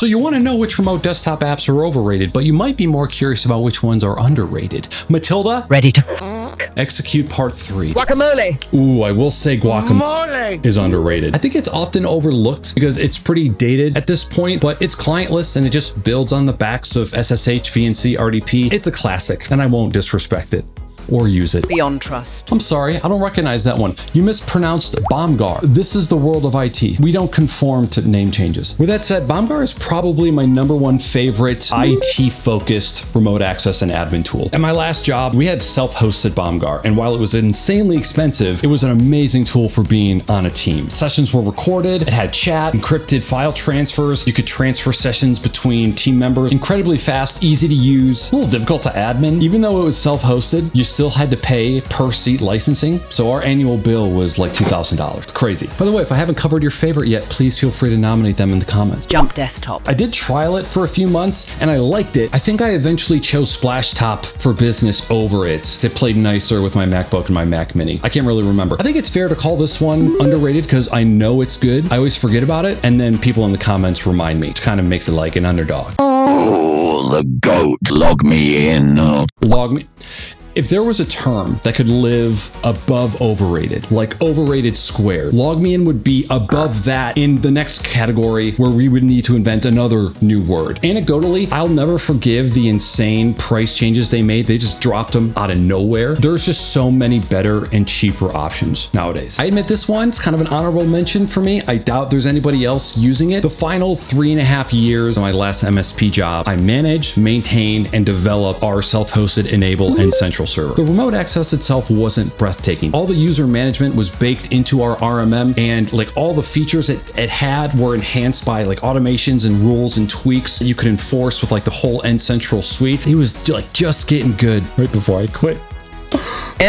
So you want to know which remote desktop apps are overrated, but you might be more curious about which ones are underrated. Matilda? Ready to f***. Execute part 3. Guacamole. Ooh, I will say guacamole is underrated. I think it's often overlooked because it's pretty dated at this point, but it's clientless and it just builds on the backs of SSH, VNC, RDP. It's a classic and I won't disrespect it or use it. Beyond trust. I'm sorry, I don't recognize that one. You mispronounced Bomgar. This is the world of IT. We don't conform to name changes. With that said, Bomgar is probably my #1 favorite IT-focused remote access and admin tool. At my last job, we had self-hosted Bomgar, and while it was insanely expensive, it was an amazing tool for being on a team. Sessions were recorded, it had chat, encrypted file transfers, you could transfer sessions between team members, incredibly fast, easy to use, a little difficult to admin. Even though it was self-hosted, you still had to pay per seat licensing, so our annual bill was like $2,000. It's crazy. By the way, if I haven't covered your favorite yet, please feel free to nominate them in the comments. Jump desktop. I did trial it for a few months and I liked it. I think I eventually chose Splashtop for Business over it. It played nicer with my MacBook and my Mac Mini. I can't really remember. I think it's fair to call this one underrated because I know it's good. I always forget about it, and then people in the comments remind me. It kind of makes it like an underdog. Oh, the goat. Log me in. Log me. If there was a term that could live above overrated, like overrated squared, LogMeIn would be above that in the next category where we would need to invent another new word. Anecdotally, I'll never forgive the insane price changes they made. They just dropped them out of nowhere. There's just so many better and cheaper options nowadays. I admit this one's kind of an honorable mention for me. I doubt there's anybody else using it. The final 3.5 years of my last MSP job, I manage, maintain, and develop our self-hosted Enable and Central server. The remote access itself wasn't breathtaking. All the user management was baked into our RMM, and like all the features it had were enhanced by like automations and rules and tweaks that you could enforce with like the whole End Central suite. It was like just getting good right before I quit.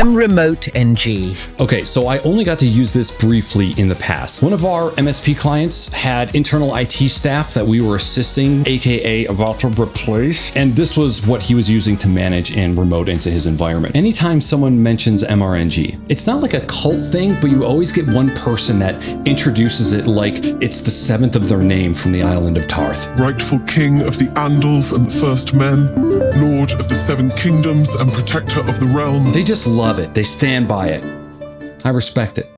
Remote NG. Okay, so I only got to use this briefly in the past. One of our MSP clients had internal IT staff that we were assisting, aka about to replace, and this was what he was using to manage and remote into his environment. Anytime someone mentions MRNG, it's not like a cult thing, but you always get one person that introduces it like it's the 7th of their name from the island of Tarth. Rightful king of the Andals and the First Men, lord of the 7 kingdoms and protector of the realm. They just love it. They stand by it. I respect it.